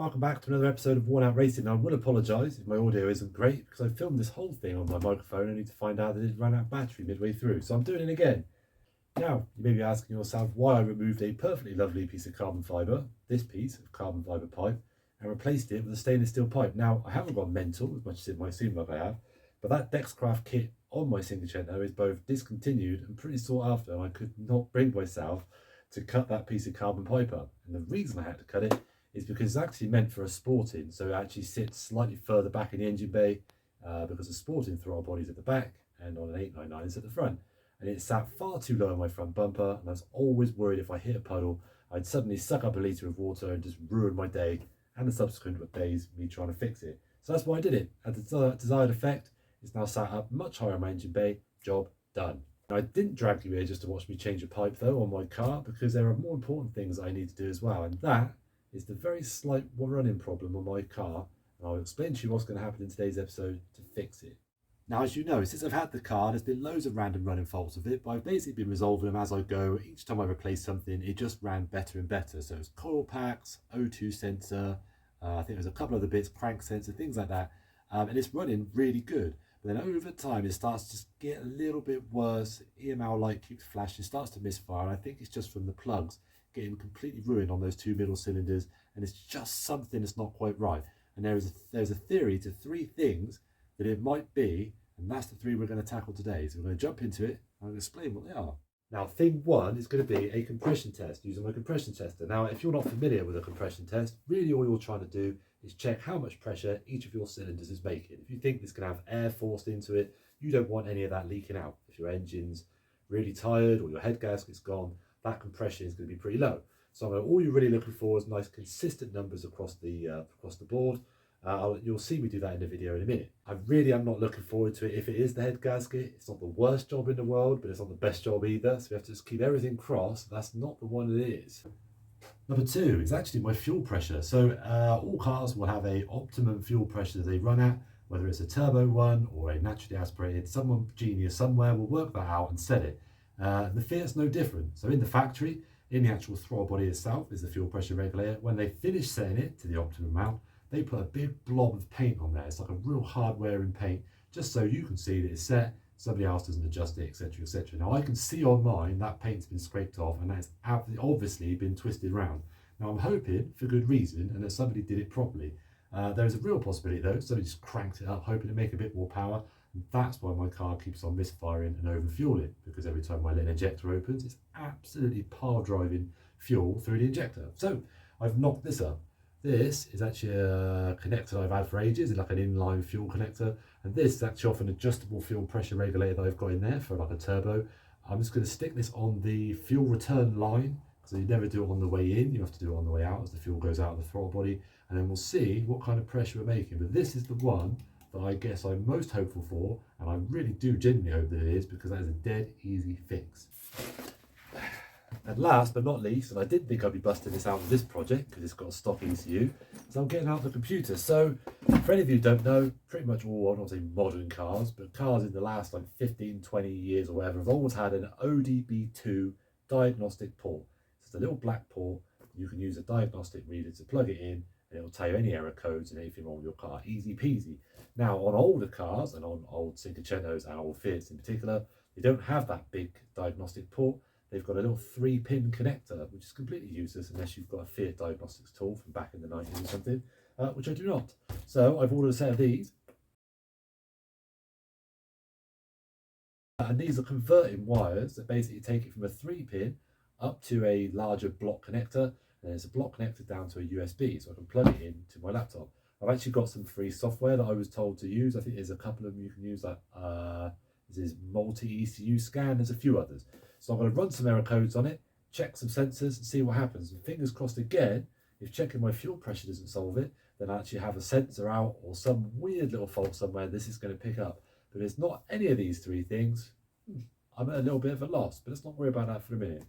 Welcome back to another episode of Worn Out Racing. I will apologise if my audio isn't great because I filmed this whole thing on my microphone only to find out that it ran out of battery midway through. So I'm doing it again. Now, you may be asking yourself why I removed a perfectly lovely piece of carbon fibre, this piece of carbon fibre pipe, and replaced it with a stainless steel pipe. Now, I haven't gone mental, as much as it might seem like I have, but that Dexcraft kit on my Cinquecento is both discontinued and pretty sought after, and I could not bring myself to cut that piece of carbon pipe up. And the reason I had to cut it is because it's actually meant for a sporting, so it actually sits slightly further back in the engine bay because the sporting throttle body's at the back and on an 899 it's at the front. And it sat far too low on my front bumper, and I was always worried if I hit a puddle, I'd suddenly suck up a litre of water and just ruin my day and the subsequent days me trying to fix it. So that's why I did it. At the desired effect, it's now sat up much higher in my engine bay, job done. Now, I didn't drag you here just to watch me change a pipe though on my car, because there are more important things I need to do as well, and that is the very slight running problem on my car, and I'll explain to you what's going to happen in today's episode to fix it. Now, as you know, since I've had the car, there's been loads of random running faults with it, but I've basically been resolving them as I go. Each time I replace something, it just ran better and better. So it's coil packs, O2 sensor, I think there's a couple other bits, crank sensor, things like that, and it's running really good. But then over time, it starts to just get a little bit worse. EML light keeps flashing, starts to misfire, and I think it's just from the plugs getting completely ruined on those two middle cylinders, and it's just something that's not quite right. And there's a theory to three things that it might be, and that's the three we're going to tackle today. So we're going to jump into it and I'll explain what they are. Now, thing one is going to be a compression test using my compression tester. Now, if you're not familiar with a compression test, really all you're trying to do is check how much pressure each of your cylinders is making. If you think it's going to have air forced into it, you don't want any of that leaking out. If your engine's really tired or your head gasket's gone, that compression is going to be pretty low. So all you're really looking for is nice consistent numbers across the board. You'll see me do that in the video in a minute. I really am not looking forward to it. If it is the head gasket, it's not the worst job in the world, but it's not the best job either. So we have to just keep everything crossed. That's not the one it is. Number two is actually my fuel pressure. So all cars will have a optimum fuel pressure that they run at, whether it's a turbo one or a naturally aspirated. Someone genius somewhere will work that out and set it. The Fiat's no different. So in the factory, in the actual throttle body itself is the fuel pressure regulator. When they finish setting it to the optimum amount, they put a big blob of paint on there. It's like a real hard wearing paint, just so you can see that it's set, somebody else doesn't adjust it, etc, etc. Now I can see on mine that paint's been scraped off and that's obviously been twisted around. Now I'm hoping, for good reason, and that somebody did it properly. There's a real possibility though, somebody just cranked it up, hoping to make a bit more power. And that's why my car keeps on misfiring and overfueling, because every time my little injector opens, it's absolutely pile driving fuel through the injector. So I've knocked this up. This is actually a connector that I've had for ages. It's like an inline fuel connector, and this is actually off an adjustable fuel pressure regulator that I've got in there for like a turbo. I'm just going to stick this on the fuel return line, so you never do it on the way in, you have to do it on the way out as the fuel goes out of the throttle body, and then we'll see what kind of pressure we're making. But this is the one that I guess I'm most hopeful for, and I really do genuinely hope that it is, because that is a dead easy fix. And last but not least, and I didn't think I'd be busting this out with this project because it's got a stock ECU, so I'm getting out the computer. So for any of you who don't know, pretty much all, I don't say modern cars, but cars in the last like 15, 20 years or whatever have always had an ODB2 diagnostic port. So it's a little black port. You can use a diagnostic reader to plug it in, and it'll tell you any error codes and anything wrong with your car. Easy peasy. Now on older cars, and on old Cinquecentos and old Fiats in particular, they don't have that big diagnostic port. They've got a little 3-pin connector, which is completely useless unless you've got a Fiat diagnostics tool from back in the 90s or something, which I do not. So I've ordered a set of these. And these are converting wires that basically take it from a 3-pin up to a larger block connector. And there's a block connector down to a USB, so I can plug it into my laptop. I've actually got some free software that I was told to use. I think there's a couple of them you can use, like this is multi-ECU scan, there's a few others. So I'm going to run some error codes on it, check some sensors and see what happens. And fingers crossed again, if checking my fuel pressure doesn't solve it, then I actually have a sensor out or some weird little fault somewhere this is going to pick up. But if it's not any of these three things, I'm at a little bit of a loss, but let's not worry about that for a minute.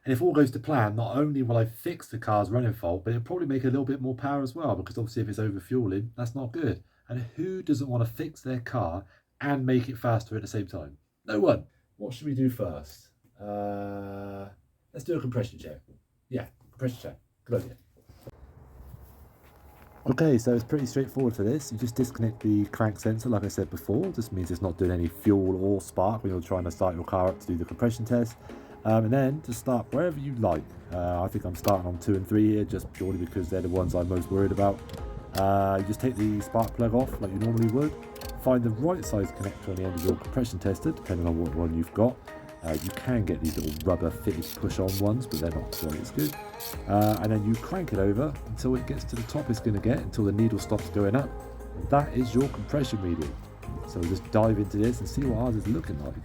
And if all goes to plan, not only will I fix the car's running fault, but it'll probably make a little bit more power as well, because obviously if it's overfueling, that's not good. And who doesn't want to fix their car and make it faster at the same time? No one. What should we do first? Let's do a compression check. Yeah, compression check. Good idea. Okay, so it's pretty straightforward for this. You just disconnect the crank sensor, like I said before. This means it's not doing any fuel or spark when you're trying to start your car up to do the compression test. And then to start wherever you like. I think I'm starting on 2 and 3 here, just purely because they're the ones I'm most worried about. You just take the spark plug off like you normally would. Find the right size connector on the end of your compression tester, depending on what one you've got. You can get these little rubber fitted push-on ones, but they're not quite as good. And then you crank it over until it gets to the top it's going to get, until the needle stops going up. That is your compression reading. So just dive into this and see what ours is looking like.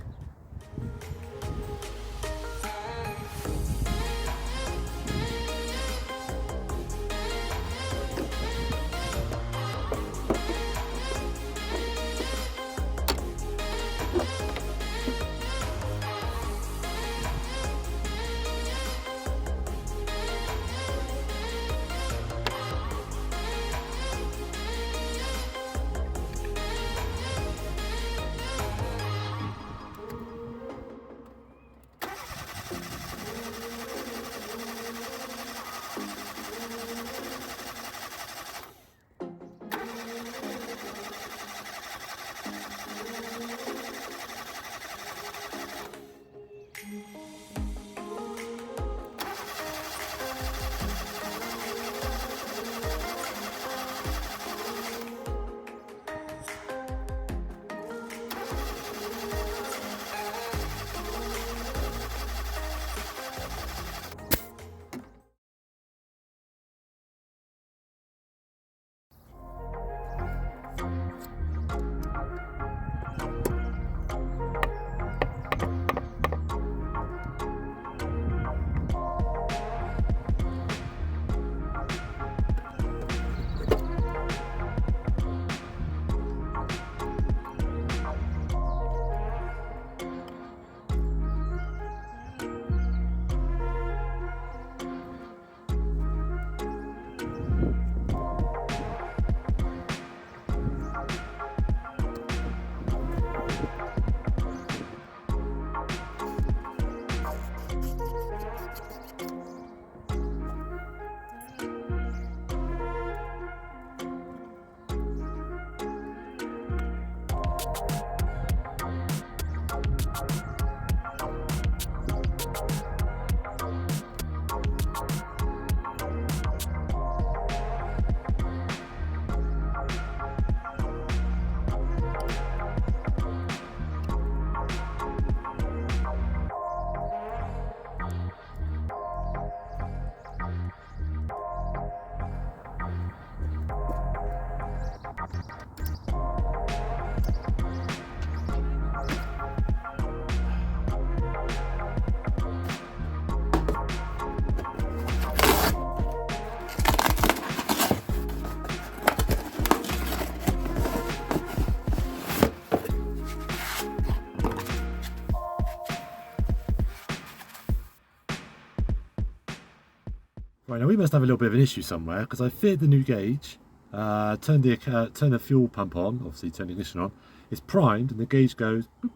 Right, now we must have a little bit of an issue somewhere, because I fitted the new gauge, turned the fuel pump on, obviously turned the ignition on, it's primed and the gauge goes, boop.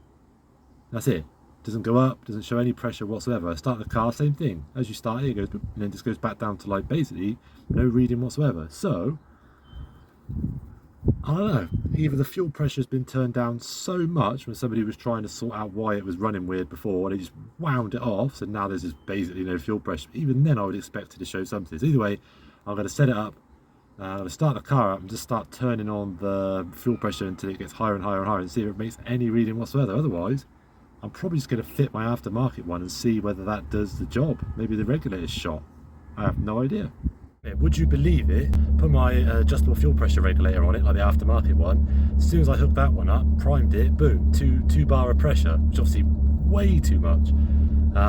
That's it. Doesn't go up, doesn't show any pressure whatsoever. I start the car, same thing. As you start it, it goes boop, and then just goes back down to like basically no reading whatsoever. So, I don't know, either the fuel pressure has been turned down so much when somebody was trying to sort out why it was running weird before, they just wound it off, so now there's just basically no fuel pressure. Even then I would expect it to show something. So either way, I'm going to set it up, I'm going to start the car up and just start turning on the fuel pressure until it gets higher and higher and higher and see if it makes any reading whatsoever. Otherwise, I'm probably just going to fit my aftermarket one and see whether that does the job. Maybe the regulator's shot. I have no idea. Would you believe it? Put my adjustable fuel pressure regulator on it, like the aftermarket one. As soon as I hooked that one up, primed it, boom, two bar of pressure, which is obviously way too much.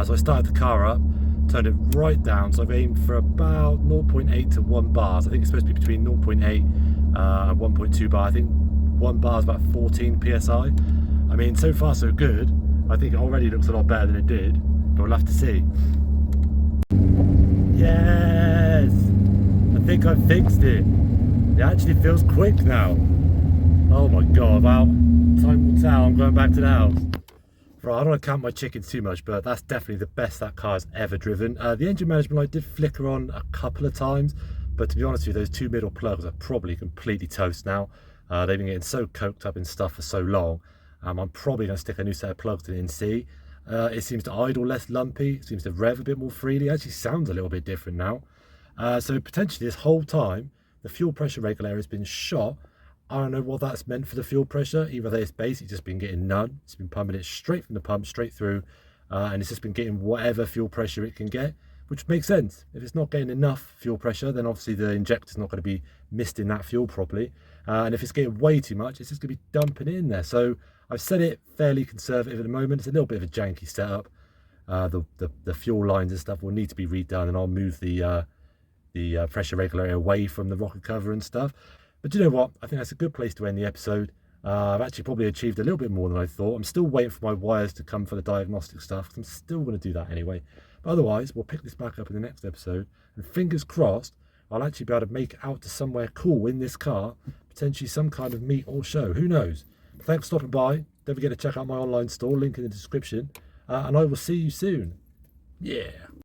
So I started the car up, turned it right down. So I've aimed for about 0.8 to 1 bars. I think it's supposed to be between 0.8 and 1.2 bar. I think 1 bar is about 14 psi. I mean, so far so good. I think it already looks a lot better than it did, but we'll have to see. Yes! I think I fixed it. It actually feels quick now. Oh my god, well, time will tell. I'm going back to the house. Right, I don't want to count my chickens too much, but that's definitely the best that car's ever driven. The engine management light did flicker on a couple of times, But to be honest with you, those two middle plugs are probably completely toast now. They've been getting so coked up in stuff for so long. I'm probably going to stick a new set of plugs in and see. It seems to idle less lumpy, it seems to rev a bit more freely. It actually sounds a little bit different now. So potentially this whole time, the fuel pressure regulator has been shot. I don't know what that's meant for the fuel pressure. Either it's basically just been getting none. It's been pumping it straight from the pump, straight through. And it's just been getting whatever fuel pressure it can get, which makes sense. If it's not getting enough fuel pressure, then obviously the injector's not going to be misting that fuel properly. And if it's getting way too much, it's just going to be dumping it in there. So I've set it fairly conservative at the moment. It's a little bit of a janky setup. The fuel lines and stuff will need to be redone, and I'll move the pressure regulator away from the rocker cover and stuff. But you know what? I think that's a good place to end the episode. I've actually probably achieved a little bit more than I thought. I'm still waiting for my wires to come for the diagnostic stuff, because I'm still going to do that anyway. But otherwise, we'll pick this back up in the next episode. And fingers crossed, I'll actually be able to make it out to somewhere cool in this car. Potentially some kind of meet or show. Who knows? But thanks for stopping by. Don't forget to check out my online store, link in the description. And I will see you soon. Yeah.